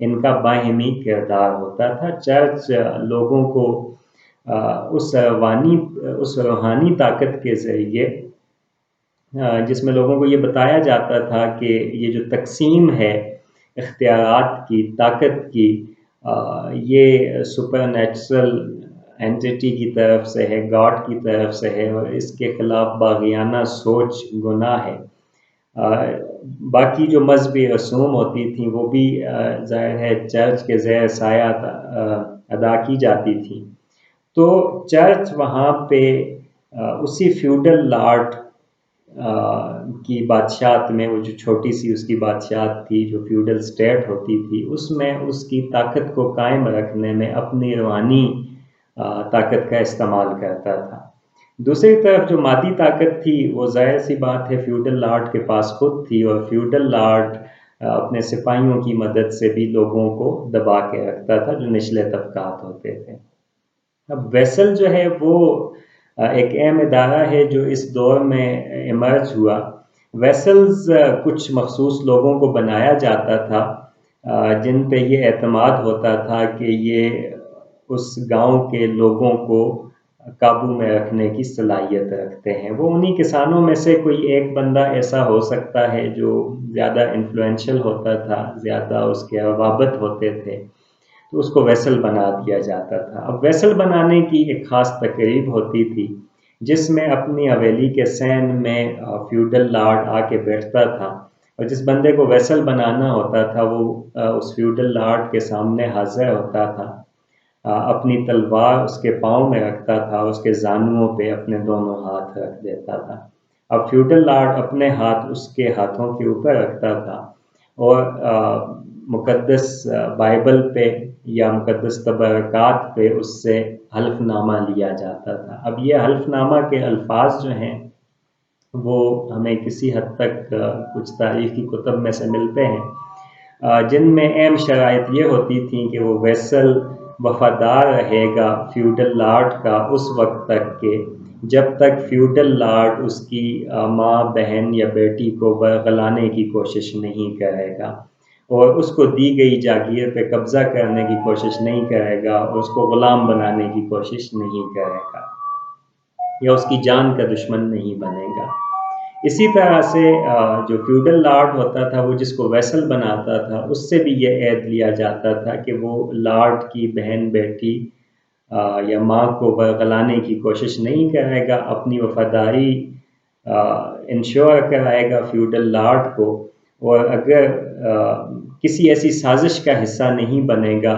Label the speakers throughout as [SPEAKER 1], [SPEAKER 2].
[SPEAKER 1] ان کا باہمی کردار ہوتا تھا۔ چرچ لوگوں کو اس روحانی طاقت کے ذریعے جس میں لوگوں کو یہ بتایا جاتا تھا کہ یہ جو تقسیم ہے اختیارات کی، طاقت کی، یہ سپر نیچرل اینٹیٹی کی طرف سے ہے، گاڈ کی طرف سے ہے، اور اس کے خلاف باغیانہ سوچ گناہ ہے۔ باقی جو مذہبی رسوم ہوتی تھیں وہ بھی ظاہر ہے چرچ کے زیر سایہ ادا کی جاتی تھیں۔ تو چرچ وہاں پہ اسی فیوڈل لارڈ کی بادشاہت میں، وہ جو چھوٹی سی اس کی بادشاہت تھی جو فیوڈل سٹیٹ ہوتی تھی، اس میں اس کی طاقت کو قائم رکھنے میں اپنی روحانی طاقت کا استعمال کرتا تھا۔ دوسری طرف جو مادی طاقت تھی وہ ظاہر سی بات ہے فیوڈل لارڈ کے پاس خود تھی، اور فیوڈل لارڈ اپنے سپاہیوں کی مدد سے بھی لوگوں کو دبا کے رکھتا تھا جو نچلے طبقات ہوتے تھے۔ اب ویسل جو ہے وہ ایک اہم ادارہ ہے جو اس دور میں ایمرج ہوا۔ ویسلز کچھ مخصوص لوگوں کو بنایا جاتا تھا جن پہ یہ اعتماد ہوتا تھا کہ یہ اس گاؤں کے لوگوں کو قابو میں رکھنے کی صلاحیت رکھتے ہیں۔ وہ انہی کسانوں میں سے کوئی ایک بندہ ایسا ہو سکتا ہے جو زیادہ انفلوئنشل ہوتا تھا، زیادہ اس کے روابط ہوتے تھے، تو اس کو ویسل بنا دیا جاتا تھا۔ اب ویسل بنانے کی ایک خاص تقریب ہوتی تھی جس میں اپنی حویلی کے صحن میں فیوڈل لارڈ آ کے بیٹھتا تھا، اور جس بندے کو ویسل بنانا ہوتا تھا وہ اس فیوڈل لارڈ کے سامنے حاضر ہوتا تھا، اپنی تلوار اس کے پاؤں میں رکھتا تھا، اس کے زانوؤں پہ اپنے دونوں ہاتھ رکھ دیتا تھا۔ اب فیوڈل لارڈ اپنے ہاتھ اس کے ہاتھوں کے اوپر رکھتا تھا اور مقدس بائبل پہ یا مقدس تبرکات پہ اس سے حلف نامہ لیا جاتا تھا۔ اب یہ حلف نامہ کے الفاظ جو ہیں وہ ہمیں کسی حد تک کچھ تاریخی کتب میں سے ملتے ہیں، جن میں اہم شرائط یہ ہوتی تھیں کہ وہ ویسل وفادار رہے گا فیوڈل لارڈ کا اس وقت تک کہ جب تک فیوڈل لارڈ اس کی ماں، بہن یا بیٹی کو برگلانے کی کوشش نہیں کرے گا، اور اس کو دی گئی جاگیر پہ قبضہ کرنے کی کوشش نہیں کرے گا، اور اس کو غلام بنانے کی کوشش نہیں کرے گا، یا اس کی جان کا دشمن نہیں بنے گا۔ اسی طرح سے جو فیوڈل لارڈ ہوتا تھا وہ جس کو ویسل بناتا تھا اس سے بھی یہ عہد لیا جاتا تھا کہ وہ لارڈ کی بہن، بیٹی یا ماں کو برگلانے کی کوشش نہیں کرے گا، اپنی وفاداری انشور کرائے گا فیوڈل لارڈ کو، اور اگر کسی ایسی سازش کا حصہ نہیں بنے گا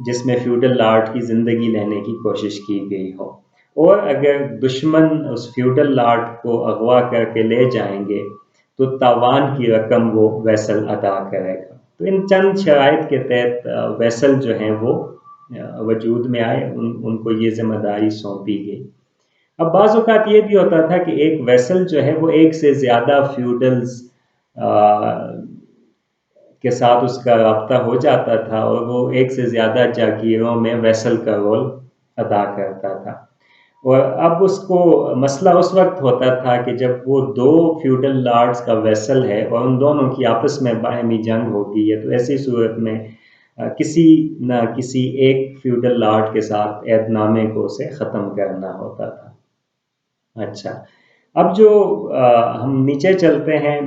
[SPEAKER 1] جس میں فیوڈل لارڈ کی زندگی لینے کی کوشش کی گئی ہو، اور اگر دشمن اس فیوڈل لارڈ کو اغوا کر کے لے جائیں گے تو تاوان کی رقم وہ ویسل ادا کرے گا۔ تو ان چند شرائط کے تحت ویسل جو ہیں وہ وجود میں آئے، ان کو یہ ذمہ داری سونپی گئی۔ اب بعض اوقات یہ بھی ہوتا تھا کہ ایک ویسل جو ہے وہ ایک سے زیادہ فیوڈلز کے ساتھ اس کا رابطہ ہو جاتا تھا، اور وہ ایک سے زیادہ جاگیروں میں ویسل کا رول ادا کرتا تھا۔ اور اب اس کو مسئلہ اس وقت ہوتا تھا کہ جب وہ دو فیوڈل لارڈز کا ویسل ہے اور ان دونوں کی آپس میں باہمی جنگ ہوگی ہے، تو ایسی صورت میں کسی نہ کسی ایک فیوڈل لارڈ کے ساتھ عہد نامے کو اسے ختم کرنا ہوتا تھا۔ اچھا، اب جو ہم نیچے چلتے ہیں،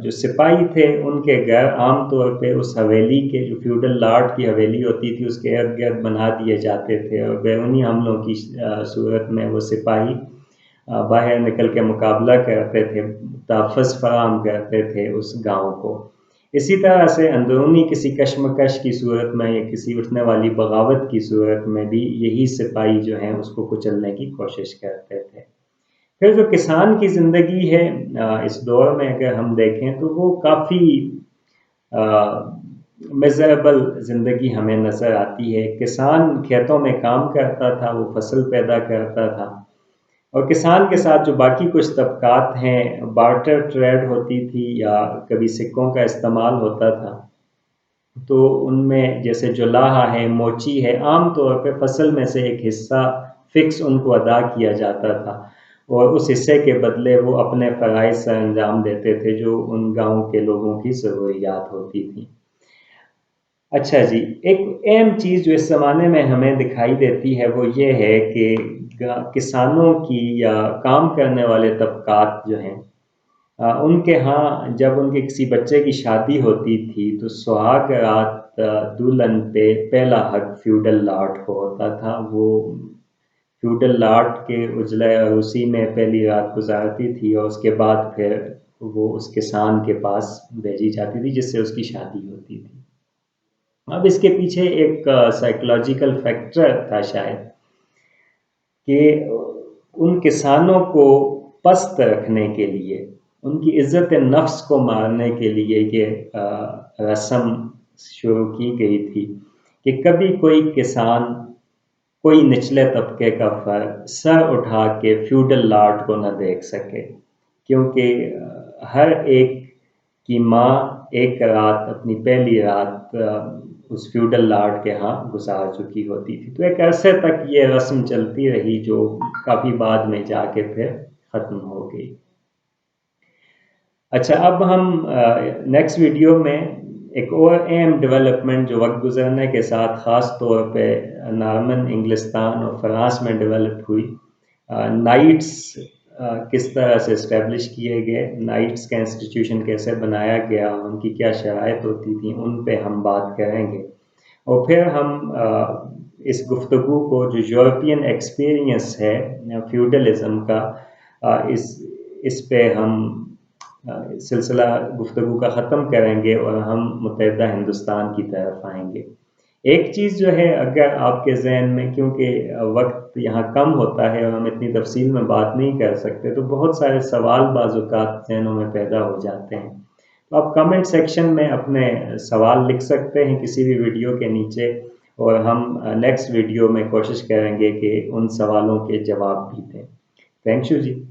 [SPEAKER 1] جو سپاہی تھے ان کے گھر عام طور پہ اس حویلی کے، جو فیوڈل لارڈ کی حویلی ہوتی تھی، اس کے ارد گرد بنا دیے جاتے تھے، اور بیرونی حملوں کی صورت میں وہ سپاہی باہر نکل کے مقابلہ کرتے تھے، تحفظ فراہم کرتے تھے اس گاؤں کو۔ اسی طرح سے اندرونی کسی کشمکش کی صورت میں یا کسی اٹھنے والی بغاوت کی صورت میں بھی یہی سپاہی جو ہیں اس کو کچلنے کی کوشش کرتے تھے۔ پھر جو کسان کی زندگی ہے اس دور میں اگر ہم دیکھیں تو وہ کافی میزریبل زندگی ہمیں نظر آتی ہے۔ کسان کھیتوں میں کام کرتا تھا، وہ فصل پیدا کرتا تھا، اور کسان کے ساتھ جو باقی کچھ طبقات ہیں، بارٹر ٹریڈ ہوتی تھی یا کبھی سکوں کا استعمال ہوتا تھا، تو ان میں جیسے جو لاہا ہے، موچی ہے، عام طور پہ فصل میں سے ایک حصہ فکس ان کو ادا کیا جاتا تھا، اور اس حصے کے بدلے وہ اپنے فرائض سر انجام دیتے تھے جو ان گاؤں کے لوگوں کی ضروریات ہوتی تھیں۔ اچھا جی، ایک اہم چیز جو اس زمانے میں ہمیں دکھائی دیتی ہے وہ یہ ہے کہ کسانوں کی یا کام کرنے والے طبقات جو ہیں ان کے ہاں جب ان کے کسی بچے کی شادی ہوتی تھی تو سہاگ رات دلہن پہ پہلا حق فیوڈل لاٹ کو ہوتا تھا. وہ فیوڈل لاٹ کے اجلے اسی میں پہلی رات گزارتی تھی اور اس کے بعد پھر وہ اس کسان کے پاس بھیجی جاتی تھی جس سے اس کی شادی ہوتی تھی. اب اس کے پیچھے ایک سائیکولوجیکل فیکٹر تھا شاید کہ ان کسانوں کو پست رکھنے کے لیے، ان کی عزت نفس کو مارنے کے لیے یہ رسم شروع کی گئی تھی کہ کبھی کوئی کسان کوئی نچلے طبقے کا فرد سر اٹھا کے فیوڈل لاٹ کو نہ دیکھ سکے، کیونکہ ہر ایک کی ماں ایک رات اپنی پہلی رات اس فیوڈل لاٹ کے ہاں گزار چکی ہوتی تھی. تو ایک عرصے تک یہ رسم چلتی رہی جو کافی بعد میں جا کے پھر ختم ہو گئی. اچھا، اب ہم نیکسٹ ویڈیو میں ایک اور اہم ڈیولپمنٹ جو وقت گزرنے کے ساتھ خاص طور پہ نارمن انگلستان اور فرانس میں ڈیولپ ہوئی، نائٹس کس طرح سے اسٹیبلش کیے گئے، نائٹس کا انسٹیٹیوشن کیسے بنایا گیا، ان کی کیا شرائط ہوتی تھیں، ان پہ ہم بات کریں گے. اور پھر ہم اس گفتگو کو جو یورپین ایکسپیرینس ہے فیوڈلزم کا، اس پہ ہم سلسلہ گفتگو کا ختم کریں گے اور ہم متحدہ ہندوستان کی طرف آئیں گے. ایک چیز جو ہے اگر آپ کے ذہن میں، کیونکہ وقت یہاں کم ہوتا ہے اور ہم اتنی تفصیل میں بات نہیں کر سکتے، تو بہت سارے سوال بعض اوقات ذہنوں میں پیدا ہو جاتے ہیں. تو آپ کمنٹ سیکشن میں اپنے سوال لکھ سکتے ہیں کسی بھی ویڈیو کے نیچے، اور ہم نیکسٹ ویڈیو میں کوشش کریں گے کہ ان سوالوں کے جواب بھی دیں. Thank you G.